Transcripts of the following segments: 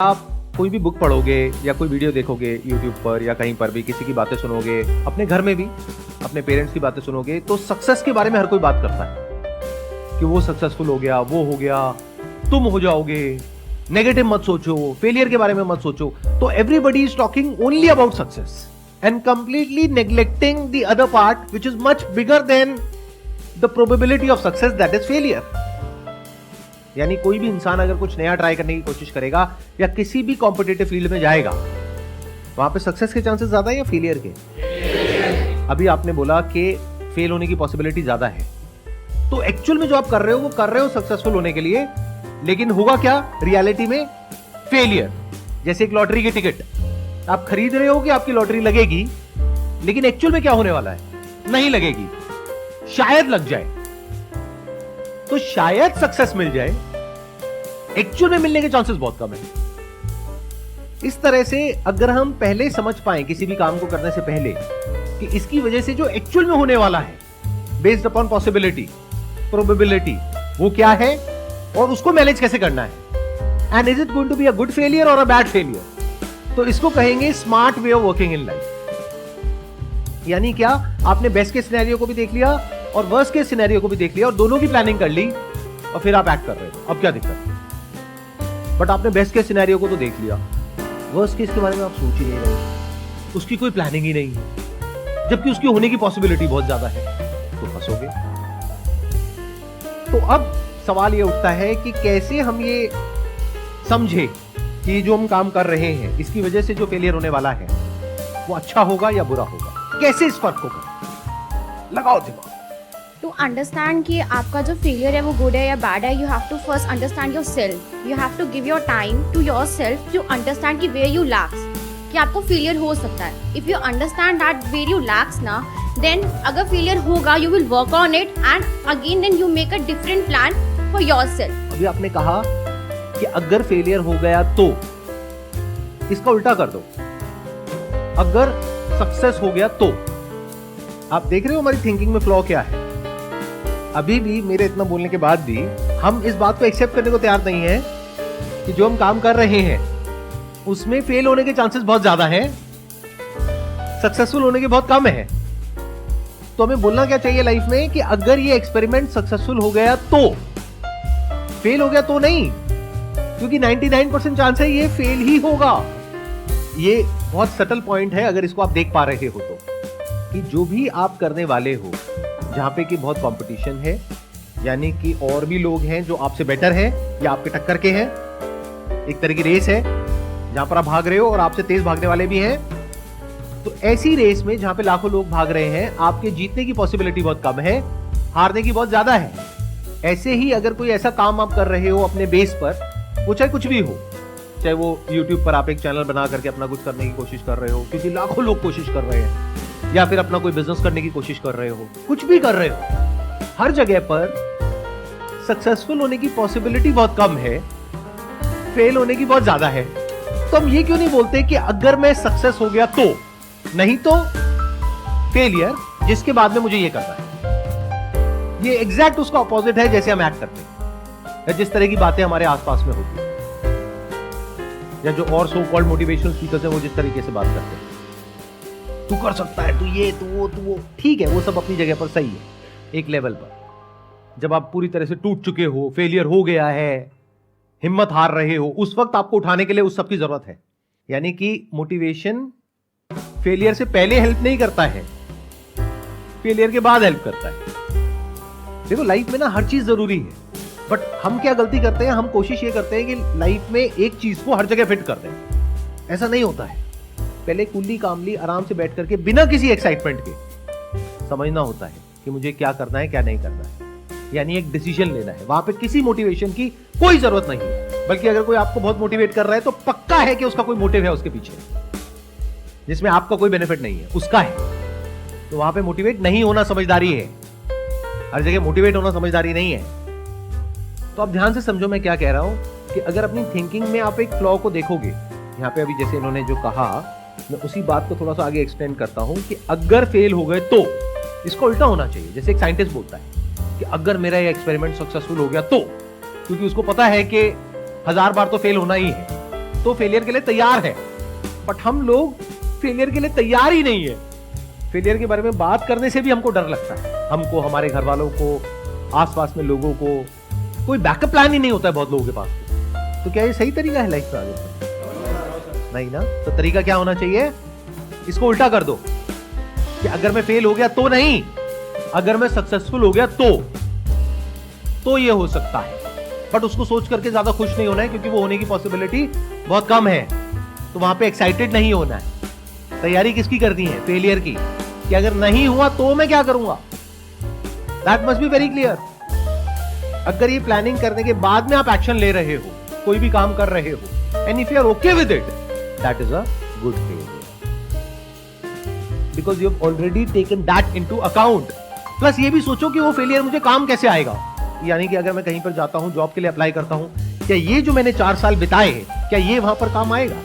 आप कोई भी बुक पढ़ोगे या कोई वीडियो देखोगे यूट्यूब पर या कहीं पर भी, किसी की बातें सुनोगे, अपने घर में भी अपने पेरेंट्स की बातें सुनोगे, तो सक्सेस के बारे में हर कोई बात करता है कि वो सक्सेसफुल हो गया, वो हो गया, तुम हो जाओगे, नेगेटिव मत सोचो, फेलियर के बारे में मत सोचो। तो everybody is talking only about success and completely neglecting the other part which is much bigger than the probability of success, that is failure. यानी कोई भी इंसान अगर कुछ नया ट्राई करने की कोशिश करेगा या किसी भी कॉम्पिटिटिव फील्ड में जाएगा, वहां पे सक्सेस के चांसेस ज्यादा है या फेलियर के? अभी आपने बोला कि फेल होने की पॉसिबिलिटी ज्यादा है, तो एक्चुअल में जो आप कर रहे हो वो कर रहे हो सक्सेसफुल होने के लिए, लेकिन होगा क्या रियलिटी में? फेलियर। जैसे एक लॉटरी की टिकट आप खरीद रहे हो कि आपकी लॉटरी लगेगी, लेकिन एक्चुअल में क्या होने वाला है? नहीं लगेगी, शायद लग जाए, तो शायद सक्सेस मिल जाए, एक्चुअल में मिलने के चांसेस बहुत कम है। इस तरह से अगर हम पहले समझ पाए किसी भी काम को करने से पहले कि इसकी वजह से जो एक्चुअल में होने वाला है, बेस्ड अपॉन पॉसिबिलिटी, प्रोबेबिलिटी, वो क्या है और उसको मैनेज कैसे करना है, and is it going to be a good failure और अ बैड फेलियर, तो इसको कहेंगे smart way of working in life. यानी क्या, आपने बेस्ट के सिनेरियो को भी देख लिया और वर्स्ट के सिनेरियो को भी देख लिया और दोनों की प्लानिंग कर ली और फिर आप एक्ट कर रहे हो, अब क्या दिक्कत है? बट आपने बेस्ट के सिनेरियो को तो देख लिया, वर्स्ट केस के बारे में आप सोच ही नहीं रहे, उसकी कोई प्लानिंग ही नहीं है, जबकि उसकी होने की पॉसिबिलिटी बहुत ज्यादा है, तो फंसोगे। तो अब सवाल ये उठता है कि कैसे हम ये समझे कि जो हम काम कर रहे हैं इसकी वजह से जो फेलियर होने वाला है वो अच्छा होगा या बुरा होगा, कैसे इस फर्क को करें? लगाओ दिमाग। टू अंडरस्टैंड कि आपका जो फेलियर है वो गुड है या बैड है, you have to first understand yourself. You have to give your time to yourself to understand कि वेयर यू लैक्स, कि आपको फेलियर हो सकता है। If you understand that where you lacks ना, देन अगर failure होगा you will work on it and again then you make a different plan for yourself. अभी आपने कहा कि अगर फेलियर हो गया तो, इसका उल्टा कर दो, अगर सक्सेस हो गया तो। आप देख रहे हो हमारी थिंकिंग में फ्लॉ क्या है? अभी भी मेरे इतना बोलने के बाद भी हम इस बात को एक्सेप्ट करने को तैयार नहीं है कि जो हम काम कर रहे हैं उसमें फेल होने के चांसेस बहुत ज्यादा हैं, सक्सेसफुल होने के बहुत कम है। तो हमें बोलना क्या चाहिए लाइफ में कि अगर ये एक्सपेरिमेंट सक्सेसफुल हो गया तो, फेल हो गया तो नहीं, क्योंकि 99% चांस है ये फेल ही होगा। ये बहुत सटल पॉइंट है अगर इसको आप देख पा रहे हो तो, कि जो भी आप करने वाले हो जहां पे कि बहुत कंपटीशन है, यानी कि और भी लोग हैं जो आपसे बेटर हैं या आपके टक्कर के हैं, एक तरह की रेस है जहां पर आप भाग रहे हो और आपसे तेज भागने वाले भी हैं, तो ऐसी रेस में जहां पे लाखों लोग भाग रहे हैं, आपके जीतने की पॉसिबिलिटी बहुत कम है, हारने की बहुत ज्यादा है। ऐसे ही अगर कोई ऐसा काम आप कर रहे हो अपने बेस पर, वो चाहे कुछ भी हो, चाहे वो YouTube पर आप एक चैनल बना करके अपना कुछ करने की कोशिश कर रहे हो क्योंकि लाखों लोग कोशिश कर रहे हैं, या फिर अपना कोई बिजनेस करने की कोशिश कर रहे हो, कुछ भी कर रहे हो, हर जगह पर सक्सेसफुल होने की पॉसिबिलिटी बहुत कम है, फेल होने की बहुत ज्यादा है। तो हम ये क्यों नहीं बोलते कि अगर मैं सक्सेस हो गया तो, नहीं तो फेलियर, जिसके बाद में मुझे ये करना है। ये एग्जैक्ट उसका ऑपोजिट है जैसे हम एक्ट करते हैं या जिस तरह की बातें हमारे आसपास में होती है, या जो और सो कॉल्ड मोटिवेशनल स्पीकर्स हैं वो जिस तरीके से बात करते हैं, तू कर सकता है, तू ये, तू वो, ठीक है, वो सब अपनी जगह पर सही है एक लेवल पर। जब आप पूरी तरह से टूट चुके हो, फेलियर हो गया है, हिम्मत हार रहे हो, उस वक्त आपको उठाने के लिए उस सब की जरूरत है। यानी कि मोटिवेशन फेलियर से पहले हेल्प नहीं करता है, फेलियर के बाद हेल्प करता है। देखो लाइफ में ना हर चीज जरूरी है, बट हम क्या गलती करते हैं, हम कोशिश ये करते हैं कि लाइफ में एक चीज को हर जगह फिट कर दें। ऐसा नहीं होता है। पहले कूली कामली आराम से बैठ करके बिना किसी एक्साइटमेंट के समझना होता है कि मुझे क्या करना है, क्या नहीं करना है, यानी एक डिसीजन लेना है। वहां पे किसी मोटिवेशन की कोई जरूरत नहीं है, बल्कि अगर कोई आपको बहुत मोटिवेट कर रहा है तो पक्का है कि उसका कोई मोटिव है उसके पीछे, जिसमें आपका कोई बेनिफिट नहीं है, उसका है। तो वहां पे मोटिवेट नहीं होना समझदारी है, हर जगह मोटिवेट होना समझदारी नहीं है। तो आप ध्यान से समझो मैं क्या कह रहा हूं कि अगर अपनी थिंकिंग में आप एक फ्लॉ को देखोगे, यहां पे अभी जैसे इन्होंने जो कहा, मैं उसी बात को थोड़ा सा आगे एक्सप्लेन करता हूं कि अगर फेल हो गए तो, इसको उल्टा होना चाहिए। जैसे एक साइंटिस्ट बोलता है कि अगर मेरा ये एक्सपेरिमेंट सक्सेसफुल हो गया तो, क्योंकि उसको पता है कि 1000 बार तो फेल होना ही है, तो फेलियर के लिए तैयार है। बट हम लोग फेलियर के लिए तैयार ही नहीं है। फेलियर के बारे में बात करने से भी हमको डर लगता है। हमको, हमारे घर वालों को, आसपास में लोगों को कोई बैकअप प्लान ही नहीं होता है बहुत लोगों के पास। तो क्या ये सही तरीका है लाइफ का आगे बढ़ने? नहीं ना। तो तरीका क्या होना चाहिए? इसको उल्टा कर दो कि अगर मैं फेल हो गया तो नहीं, अगर मैं सक्सेसफुल हो गया तो ये हो सकता है। बट उसको सोच करके ज्यादा खुश नहीं होना है, क्योंकि वो होने की पॉसिबिलिटी बहुत कम है। तो वहां पे एक्साइटेड नहीं होना है। तैयारी किसकी करनी है? फेलियर की, कि अगर नहीं हुआ तो मैं क्या करूंगा। That must be very clear. अगर ये प्लानिंग करने के बाद में आप एक्शन ले रहे हो, कोई भी काम कर रहे हो, and if you are okay with it, that is a good failure, because you have already taken that into account. Plus ये भी सोचो कि वो फेलियर मुझे काम कैसे आएगा। यानी कि अगर मैं कहीं पर जाता हूं, जॉब के लिए अप्लाई करता हूं, क्या ये जो मैंने 4 साल बिताए हैं, क्या ये वहां पर काम आएगा?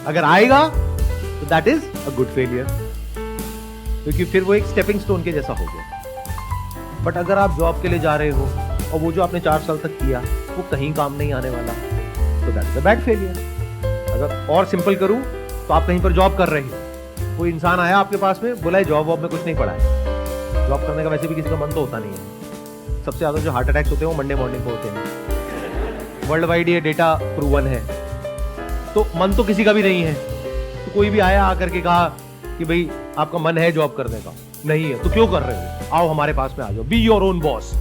अगर आएगा तो that is a good failure, क्योंकि फिर वो एक स्टेपिंग स्टोन के जैसा हो गया। बट अगर आप जॉब के लिए जा रहे हो और वो जो आपने 4 साल तक किया वो कहीं काम नहीं आने वाला, तो that is a bad failure. अगर और सिंपल करूं तो आप कहीं पर जॉब कर रहे हो, कोई इंसान आया आपके पास में, बोला जॉब वॉब में कुछ नहीं पड़ा है। जॉब करने का वैसे भी किसी का मन तो होता नहीं है। सबसे ज्यादा जो हार्ट अटैक्स होते हैं वो मंडे मॉर्निंग को होते हैं। वर्ल्ड वाइड ये डेटा प्रूवन है। तो मन तो किसी का भी नहीं है। तो कोई भी आया आकर के कहा कि भाई आपका मन है जॉब करने का, नहीं है तो क्यों कर रहे हो, आओ हमारे पास में आ जाओ, बी योर ओन बॉस।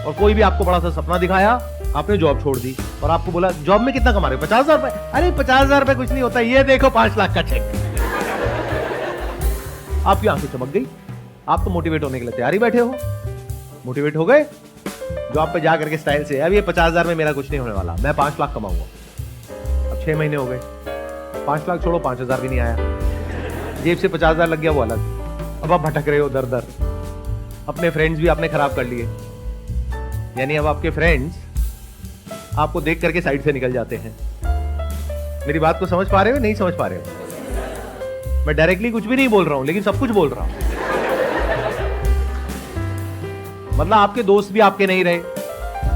और कोई भी आपको बड़ा सा सपना दिखाया, आपने जॉब छोड़ दी और आपको बोला जॉब में कितना कमा रहे हो, 50,000 रुपए। अरे 50,000 रुपए कुछ नहीं होता, ये देखो 5 लाख का चेक। आपकी आंखें चमक गई। आप तो मोटिवेट होने के लिए तैयारी बैठे हो। मोटिवेट हो गए, जॉब पे जा करके स्टाइल से, अब ये 50,000 में मेरा कुछ नहीं होने वाला, मैं 5 लाख कमाऊंगा। अब 6 महीने हो गए, 5 लाख छोड़ो, 5,000 भी नहीं आया, जेब से 50,000 लग गया, वो अलग। अब आप भटक रहे हो दर दर। अपने फ्रेंड्स भी आपने खराब कर लिए। यानी अब आपके फ्रेंड्स आपको देख करके साइड से निकल जाते हैं। मेरी बात को समझ पा रहे हो, नहीं समझ पा रहे हो? मैं डायरेक्टली कुछ भी नहीं बोल रहा हूं, लेकिन सब कुछ बोल रहा हूं। मतलब आपके दोस्त भी आपके नहीं रहे,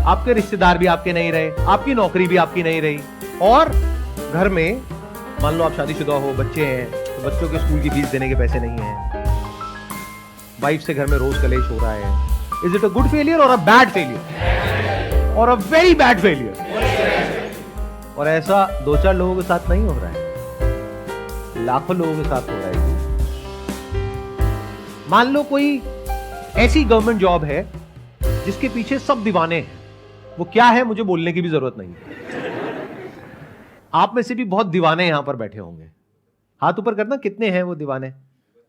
आपके रिश्तेदार भी आपके नहीं रहे, आपकी नौकरी भी आपकी नहीं रही, और घर में मान लो आप शादीशुदा हो, बच्चे हैं, तो बच्चों के स्कूल की फीस देने के पैसे नहीं हैं, वाइफ से घर में रोज कलेश हो रहा है। Is it a good failure और अ बैड फेलियर और अ वेरी बैड फेलियर? और ऐसा 2-4 लोगों के साथ नहीं हो रहा है, लाखों लोगों के साथ हो रहा है। मान लो कोई ऐसी गवर्नमेंट जॉब है जिसके पीछे सब दीवाने हैं। वो क्या है मुझे बोलने की भी जरूरत नहीं है। आप में से भी बहुत दीवाने यहां पर बैठे होंगे। हाथ ऊपर करना, कितने हैं वो दीवाने?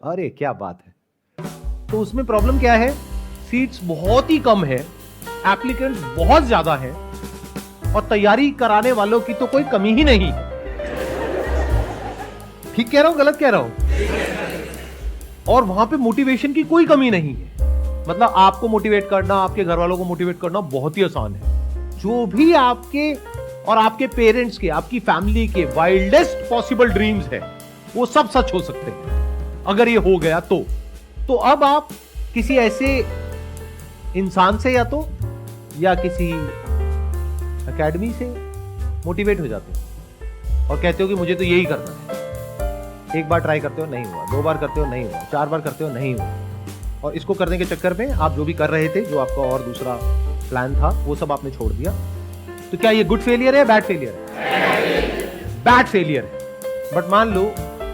अरे क्या बात है। तो उसमें प्रॉब्लम क्या है? सीट्स बहुत ही कम है, एप्लीकेंट्स बहुत ज्यादा है, और तैयारी कराने वालों की तो कोई कमी ही नहीं है। ठीक कह रहा हूं, गलत कह रहा हूं? और वहां पे मोटिवेशन की कोई कमी नहीं है। मतलब आपको मोटिवेट करना, आपके घर वालों को मोटिवेट करना बहुत ही आसान है। जो भी आपके और आपके पेरेंट्स के, आपकी फैमिली के वाइल्डेस्ट पॉसिबल ड्रीम्स है, वो सब सच हो सकते हैं अगर ये हो गया तो अब आप किसी ऐसे इंसान से या किसी एकेडमी से मोटिवेट हो जाते हो और कहते हो कि मुझे तो यही करना है। एक बार ट्राई करते हो, नहीं हुआ, 2 बार करते हो, नहीं हुआ, 4 बार करते हो, नहीं हुआ, और इसको करने के चक्कर में आप जो भी कर रहे थे, जो आपका और दूसरा प्लान था, वो सब आपने छोड़ दिया। तो क्या ये गुड फेलियर है, बैड फेलियर है? बैड फेलियर है। बट मान लो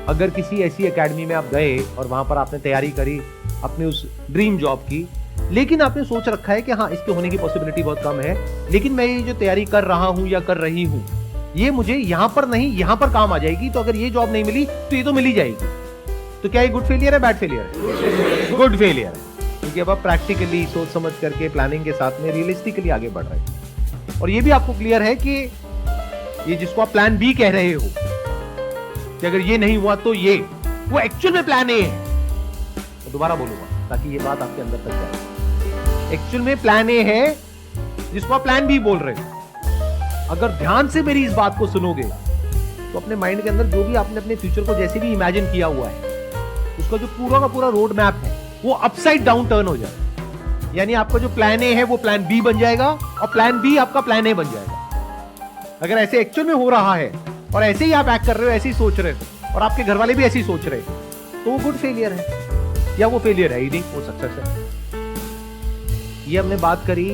अगर किसी ऐसी एकेडमी में आप गए और वहां पर आपने तैयारी करी अपने उस ड्रीम जॉब की, लेकिन आपने सोच रखा है कि हाँ इसके होने की पॉसिबिलिटी बहुत कम है, लेकिन मैं ये जो तैयारी कर रहा हूं या कर रही हूं, ये मुझे यहां पर नहीं यहां पर काम आ जाएगी, तो अगर ये जॉब नहीं मिली तो ये तो मिल ही जाएगी। तो क्या ये गुड फेलियर है, बैड फेलियर है? गुड फेलियर है, क्योंकि अब आप प्रैक्टिकली सोच समझ करके प्लानिंग के साथ में रियलिस्टिकली आगे बढ़ रहे हैं। और ये भी आपको क्लियर है कि ये जिसको आप प्लान बी कह रहे हो कि अगर ये नहीं हुआ तो ये, वो एक्चुअल में प्लान ए है। तो दोबारा बोलूंगा ताकि ये बात आपके अंदर तक जाए। एक्चुअल में प्लान ए है जिसको आप प्लान बी बोल रहे हो। अगर ध्यान से मेरी इस बात को सुनोगे तो अपने माइंड के अंदर जो भी आपने अपने फ्यूचर को जैसे भी इमेजिन किया हुआ है, उसका जो पूरा का पूरा रोड मैप है वो अपसाइड डाउन टर्न हो जाएगा। यानी आपका जो प्लान ए है वो प्लान बी बन जाएगा और प्लान बी आपका प्लान ए बन जाएगा। अगर ऐसे एक्चुअल में हो रहा है और ऐसे ही आप एक्ट कर रहे हो, ऐसे ही सोच रहे हो और आपके घर वाले भी ऐसे ही सोच रहे हैं, तो वो गुड फेलियर है या वो फेलियर है ही नहीं, वो सक्सेस है। ये हमने बात करी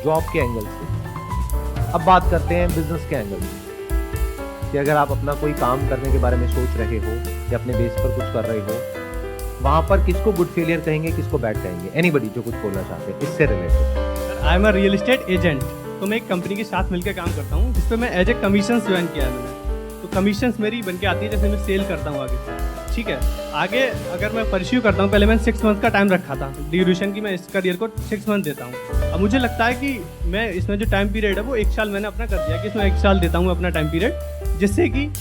जॉब के एंगल से। अब बात करते हैं बिजनेस के एंगल से कि अगर आप अपना कोई काम करने के बारे में सोच रहे हो या अपने बेस पर कुछ कर रहे हो, वहां पर किसको गुड फेलियर कहेंगे, किसको बैड कहेंगे? एनीबडी जो कुछ बोलना चाहते हैं इससे related. I am a real estate agent, तो मैं एक कंपनी के साथ मिलकर काम करता हूँ जिसपे मैं एज ए कमीशन ज्वाइन किया है मैंने। तो कमीशंस मेरी बन के आती है जैसे मैं सेल करता हूँ आगे, ठीक है। आगे अगर मैं परस्यू करता हूँ, पहले मैंने 6 मंथ का टाइम रखा था ड्यूरेशन की, मैं इस करियर को 6 मंथ देता हूँ। अब मुझे लगता है कि मैं इसमें जो टाइम पीरियड है वो 1 साल मैंने अपना कर दिया कि इसमें 1 साल देता हूँ अपना टाइम पीरियड, जिससे कि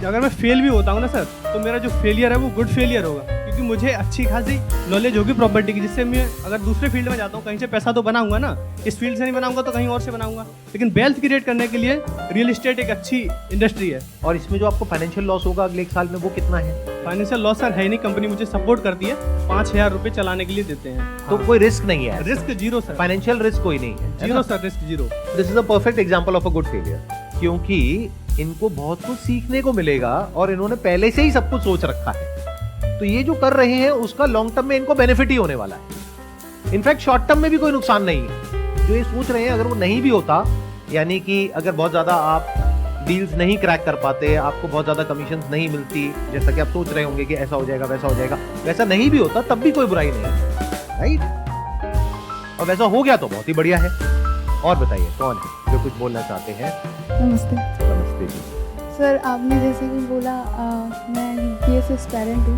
अगर मैं फेल भी होता हूँ ना सर, तो मेरा जो फेलियर है वो गुड फेलियर होगा, क्योंकि मुझे अच्छी खासी नॉलेज होगी प्रॉपर्टी की, जिससे मैं अगर दूसरे फील्ड में जाता हूँ कहीं से पैसा तो बनाऊंगा ना, इस फील्ड से नहीं बनाऊंगा तो कहीं और से बनाऊंगा। लेकिन वेल्थ क्रिएट करने के लिए रियल एस्टेट एक अच्छी इंडस्ट्री है। और इसमें जो आपको फाइनेंशियल लॉस होगा अगले 1 साल में, वो कितना है? फाइनेंशियल लॉस सर है नहीं, कंपनी मुझे सपोर्ट करती है, 5,000 रुपये चलाने के लिए देते हैं। तो कोई रिस्क नहीं है, risk zero sir, financial risk कोई नहीं है, zero sir, risk zero. This is a perfect example of a good failure, क्योंकि इनको बहुत कुछ सीखने को मिलेगा और इन्होंने पहले से ही सब कुछ सोच रखा है। तो ये जो कर रहे हैं उसका लॉन्ग टर्म में इनको बेनिफिट ही होने वाला है। इनफैक्ट शॉर्ट टर्म में भी कोई नुकसान नहीं है। जो ये सोच रहे हैं अगर वो नहीं भी होता, यानी कि अगर बहुत ज्यादा आप डील्स नहीं क्रैक कर पाते, आपको बहुत ज्यादा कमीशन नहीं मिलती, जैसा कि आप सोच रहे होंगे कि ऐसा हो जाएगा वैसा हो जाएगा, वैसा नहीं भी होता तब भी कोई बुराई नहीं है, राइट? और वैसा हो गया तो बहुत ही बढ़िया है। और बताइए कौन है जो कुछ बोलना चाहते हैं? नमस्ते नमस्ते जी। सर, आपने जैसे कि बोला मैं यूपीएससी एस्पायरेंट हूँ,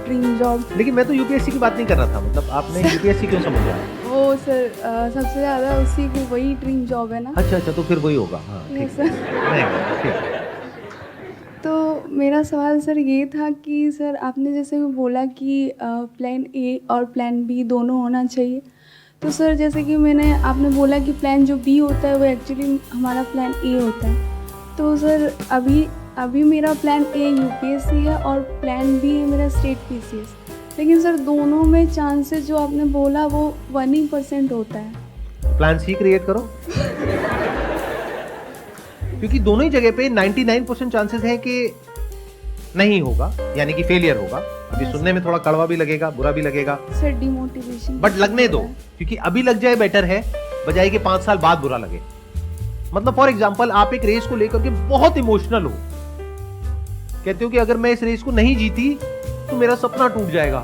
ड्रीम जॉब। लेकिन मैं तो यूपीएससी की बात नहीं कर रहा था, मतलब आपने यूपीएससी क्यों समझा? वो सर सबसे ज़्यादा उसी की वही ड्रीम जॉब है ना। अच्छा, तो फिर वही होगा। हाँ, यस ठीक है। सर। नहीं, ठीक है। तो मेरा सवाल सर ये था कि सर आपने जैसे कि बोला कि प्लान ए और प्लान बी दोनों होना चाहिए। तो सर जैसे कि आपने बोला कि प्लान जो बी होता है वो एक्चुअली हमारा प्लान ए होता है। तो सर अभी मेरा प्लान ए यूपीएससी है और प्लान बी है मेरा स्टेट पीसीएस। लेकिन सर दोनों में चांसेस जो आपने बोला वो 1% होता है। प्लान सी क्रिएट करो, क्योंकि दोनों ही जगह पे 99% चांसेस है कि नहीं होगा, यानी कि फेलियर होगा। अभी Yes. सुनने में थोड़ा कड़वा भी लगेगा, बुरा भी लगेगा, सर डिमोटिवेशन बट लगने दो, क्योंकि अभी लग जाए बेटर है बजाय कि 5 साल बाद बुरा लगे। मतलब फॉर एग्जाम्पल आप एक रेस को लेकर के बहुत इमोशनल हो, कहते हो कि अगर मैं इस रेस को नहीं जीती तो मेरा सपना टूट जाएगा।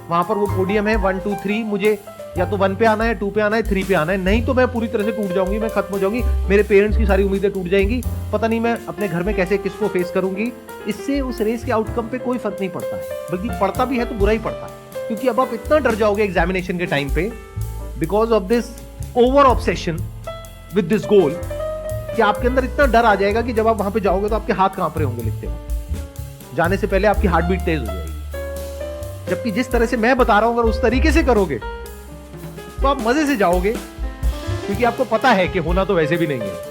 वहां पर वो पोडियम है 1 2 3, मुझे या तो 1 पे आना है, 2 पे आना है, 3 पे आना है, नहीं तो मैं पूरी तरह से टूट जाऊंगी, मैं खत्म हो जाऊंगी, मेरे पेरेंट्स की सारी उम्मीदें टूट जाएंगी, पता नहीं मैं अपने घर में कैसे किसको फेस करूंगी। इससे उस रेस के आउटकम पे कोई फर्क नहीं पड़ता है, बल्कि पड़ता भी है तो बुरा ही पड़ता है, क्योंकि अब आप इतना डर जाओगे एग्जामिनेशन के टाइम पे because of this over obsession with this goal, कि आपके अंदर इतना डर आ जाएगा कि जब आप वहां पे जाओगे तो आपके हाथ कांप रहे होंगे लिखते हुए, जाने से पहले आपकी हार्ट बीट तेज हो जाएगी। जबकि जिस तरह से मैं बता रहा हूं अगर उस तरीके से करोगे तो आप मजे से जाओगे, क्योंकि आपको पता है कि होना तो वैसे भी नहीं है।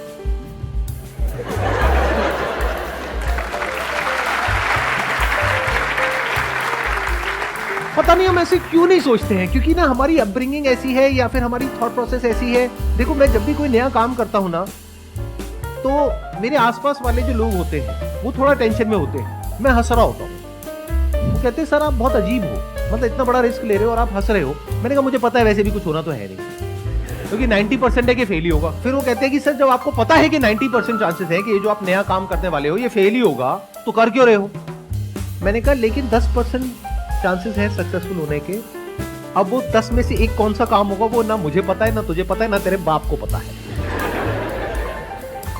पता नहीं हम ऐसे क्यों नहीं सोचते हैं, क्योंकि ना हमारी अपब्रिंगिंग ऐसी है या फिर हमारी थॉट प्रोसेस ऐसी है। देखो मैं जब भी कोई नया काम करता हूं ना, तो मेरे आसपास वाले जो लोग होते हैं वो थोड़ा टेंशन में होते हैं, मैं हंस रहा होता हूँ। वो कहते हैं सर आप बहुत अजीब हो, मतलब इतना बड़ा रिस्क ले रहे हो और आप हंस रहे हो। मैंने कहा मुझे पता है वैसे भी कुछ होना तो है नहीं, क्योंकि 90% है कि फेल ही होगा। फिर वो कहते हैं कि सर जब आपको पता है कि 90% चांसेस है कि ये जो आप नया काम करने वाले हो ये फेल ही होगा, तो कर क्यों रहे हो? मैंने कहा लेकिन 10% चांसेस है सक्सेसफुल होने के। अब वो 10 में से एक कौन सा काम होगा वो ना मुझे पता है, ना तुझे पता है, ना तेरे बाप को पता है।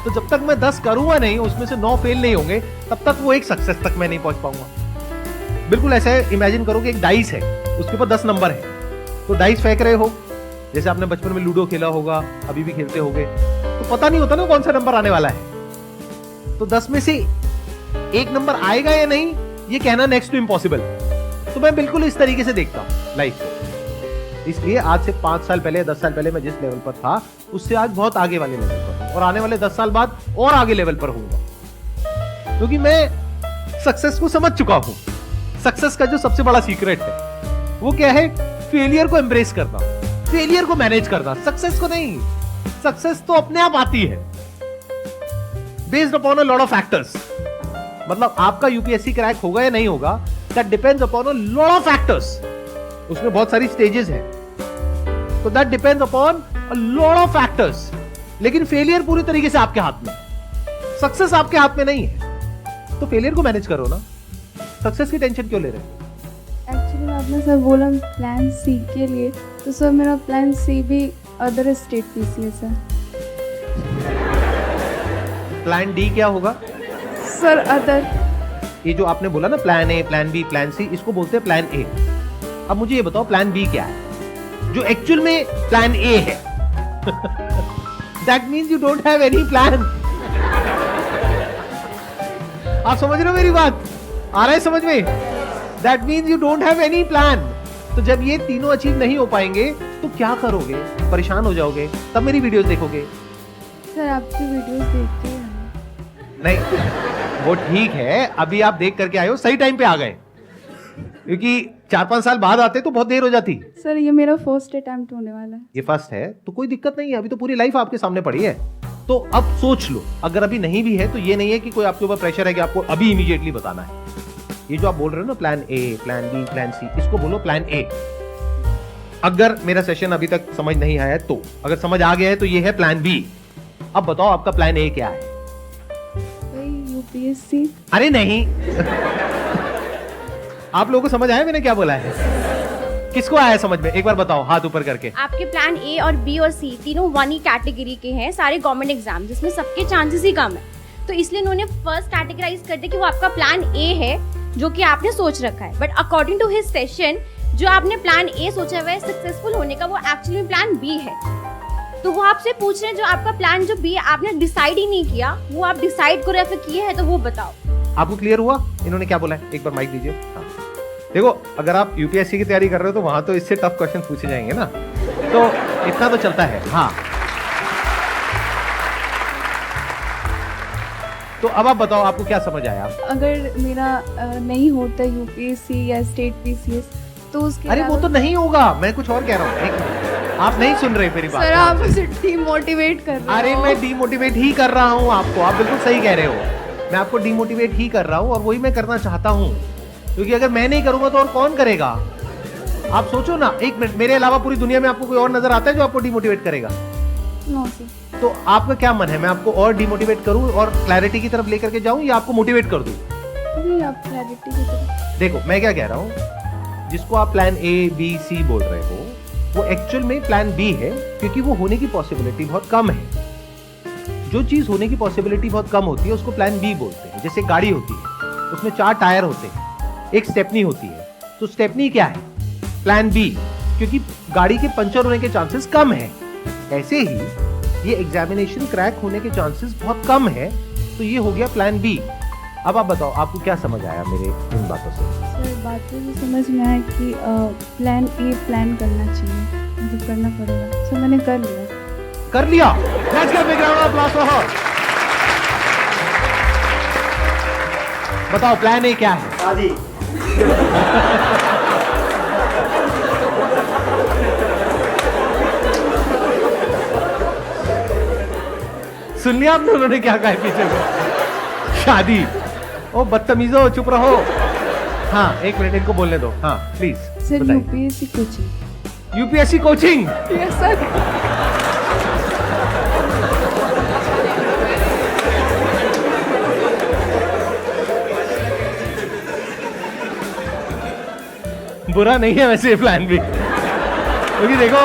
तो जब तक मैं 10 करूंगा नहीं, उसमें से 9 फेल नहीं होंगे, तब तक वो एक सक्सेस तक मैं नहीं पहुंच पाऊंगा। बिल्कुल ऐसा है, इमेजिन करो कि एक डाइस है, उसके ऊपर 10 नंबर है, तो डाइस फेंक रहे हो, जैसे आपने बचपन में लूडो खेला होगा, अभी भी खेलते होगे, तो पता नहीं होता ना कौन सा नंबर आने वाला है। तो 10 में से एक नंबर आएगा या नहीं ये कहना नेक्स्ट टू इम्पॉसिबल। तो मैं बिल्कुल इस तरीके से देखता हूं लाइफ को। इसलिए आज से 5 साल पहले 10 साल पहले मैं जिस लेवल पर था उससे आज बहुत आगे वाले लेवल पर हूं, और आने वाले 10 साल बाद और आगे लेवल पर हूंगा, क्योंकि मैं सक्सेस को समझ चुका हूं। सक्सेस का जो सबसे बड़ा सीक्रेट है वो क्या है? फेलियर को एम्ब्रेस करना, फेलियर को मैनेज करना, सक्सेस को नहीं। सक्सेस तो अपने आप आती है, based upon a lot of factors. मतलब आपका यूपीएससी क्रैक होगा या नहीं होगा, that depends upon a lot of factors. उसमें बहुत सारी स्टेजेस हैं, तो that depends upon a lot of factors. लेकिन फेलियर पूरी तरीके से आपके हाथ में, सक्सेस आपके हाथ में नहीं है। तो फेलियर को मैनेज करो ना, सक्सेस की टेंशन क्यों ले रहे हो? एक्चुअली आपने सर बोला प्लान सी के लिए, तो सर मेरा प्लान सी भी अदर स्टेट पीसीएस है। प्लान डी क्या होगा? Sir other. ये जो आपने बोला ना plan A, plan B, plan C, इसको बोलते हैं प्लान ए। अब मुझे ये बताओ प्लान बी क्या है, जो एक्चुअल में प्लान ए है? That means you don't have any plan. आप समझ रहे हो मेरी बात? आ रहा है समझ में? That means you don't have any plan. तो जब ये तीनों अचीव नहीं हो पाएंगे तो क्या करोगे? परेशान हो जाओगे, तब मेरी वीडियोस देखोगे। सर आपकी वीडियोस देखते हैं। नहीं, वो ठीक है, अभी आप देख करके आए हो, सही टाइम पे आ गए, क्योंकि 4-5 साल बाद आते तो बहुत देर हो जाती। सर ये मेरा फर्स्ट अटेम्प्ट होने वाला है। ये फर्स्ट है तो कोई दिक्कत नहीं है, अभी तो पूरी लाइफ आपके सामने पड़ी है। तो अब सोच लो, अगर अभी नहीं भी है तो ये नहीं है कि कोई आपके ऊपर प्रेशर है कि आपको अभी इमीडिएटली बताना है। ये जो आप बोल रहे हो ना plan A, plan B, plan C, इसको बोलो प्लान ए। अगर मेरा सेशन अभी तक समझ नहीं आया है तो, अगर समझ आ गया है तो ये है प्लान बी। अब बताओ आपका प्लान ए क्या है? यूपीएससी। अरे नहीं। आप लोगों को समझ आया मैंने क्या बोला है? किसको आया समझ में? एक बार बताओ हाथ ऊपर करके। आपके प्लान ए और बी और सी तीनों वन ही कैटेगरी के हैं, सारे गवर्नमेंट एग्जाम जिसमें सबके चांसेस ही कम है, तो इसलिए उन्होंने फर्स्ट कैटेगराइज कर दिया कि वो आपका प्लान ए है जो कि आपने सोच रखा है। But according to his session, जो आपने प्लान ए सोचा हुआ है सक्सेसफुल होने का, वो एक्चुअली प्लान बी है। तो वो आपसे पूछ रहे हैं जो आपका प्लान जो बी आपने डिसाइड ही नहीं किया, वो आप डिसाइड करो या फिर किए हैं, तो वो बताओ। आपको क्लियर हुआ इन्होंने क्या बोला है? एक बार माइक दीजिए। हाँ। देखो, अगर आप यूपीएससी की तैयारी कर रहे हो तो वहां तो इससे टफ क्वेश्चन पूछे जाएंगे ना, तो इतना तो चलता है। हाँ, तो अब आप बताओ आपको क्या समझ आया? अगर मेरा नहीं होता यूपीएससी या स्टेट पीसीएस तो उसके अरे वो तो नहीं होगा, मैं कुछ और कह रहा हूँ। आप नहीं सुन रहे मेरी बात। सर आप मुझे डीमोटिवेट कर रहे हो। अरे मैं डीमोटिवेट ही कर रहा हूँ आपको, आप बिल्कुल सही कह रहे हो। मैं आपको डीमोटिवेट ही कर रहा हूँ और वही मैं करना चाहता हूँ, क्योंकि अगर मैं नहीं करूंगा तो और कौन करेगा? आप सोचो ना, एक मिनट, मेरे अलावा पूरी दुनिया में आपको कोई और नजर आता है जो आपको डीमोटिवेट करेगा? No sir. तो आपका क्या मन है, मैं आपको और डीमोटिवेट करूं और क्लैरिटी की तरफ लेकर के जाऊं या आपको मोटिवेट कर दूं? नहीं, आप क्लैरिटी की तरफ। देखो मैं क्या कह रहा हूं, जिसको आप प्लान ए बी सी बोल रहे हो वो एक्चुअल में प्लान बी है, क्योंकि वो होने की पॉसिबिलिटी बहुत कम है। जो चीज होने की पॉसिबिलिटी बहुत कम होती है उसको प्लान बी बोलते हैं। जैसे गाड़ी होती है, उसमें 4 टायर होते हैं, एक स्टेपनी होती है, तो स्टेपनी क्या है? प्लान बी, क्योंकि गाड़ी के पंचर होने के चांसेस कम है। ऐसे ही ये एग्जामिनेशन क्रैक होने के चांसेस बहुत कम है, तो ये हो गया प्लान बी। अब आप बताओ आपको क्या समझ आया मेरे इन बातों से? सर बातें भी समझ में आया कि प्लान ए प्लान करना चाहिए, मतलब करना पड़ेगा। सर मैंने कर लिया। कर लिया? Let's give big round of applause for her. बताओ प्लान ए क्या है? शादी। सुन लिया आपने उन्होंने क्या कहा है पीछे में? शादी। ओ बदतमीजो, चुप रहो। हाँ, एक मिनट इनको बोलने दो। हाँ प्लीज सर बताइए। UPSC coaching. UPSC coaching? Yes sir. बुरा नहीं है वैसे ये प्लान भी, क्योंकि देखो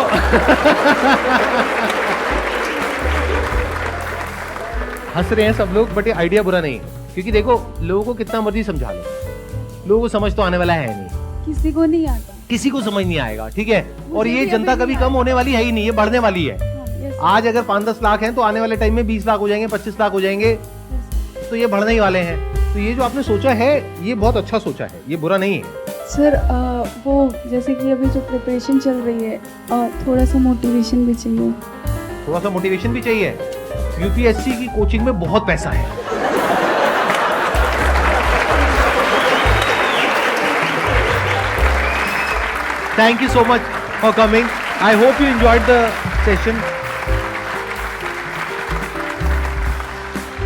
हंस रहे हैं सब लोग, बट ये आइडिया बुरा नहीं है, क्योंकि देखो लोगों को कितना मर्जी समझा लो, लोगों को समझ तो आने वाला है नहीं, किसी को नहीं आता। किसी को समझ नहीं आएगा, ठीक है। और मुझे ये भी जनता अभी कभी नहीं कम होने वाली है ही नहीं, ये बढ़ने वाली है। हाँ, yes, sir. आज अगर 5-10 लाख हैं तो आने वाले टाइम में 20 लाख हो जाएंगे, 25 लाख हो जाएंगे, Yes, sir. तो ये बढ़ने ही वाले हैं। तो ये जो आपने सोचा है ये बहुत अच्छा सोचा है, ये बुरा नहीं है। सर वो जैसे कि अभी जो प्रिपरेशन चल रही है और थोड़ा सा मोटिवेशन भी चाहिए। थोड़ा सा मोटिवेशन भी चाहिए। यूपीएससी की कोचिंग में बहुत पैसा है। Thank you so much for coming. I hope you enjoyed the session.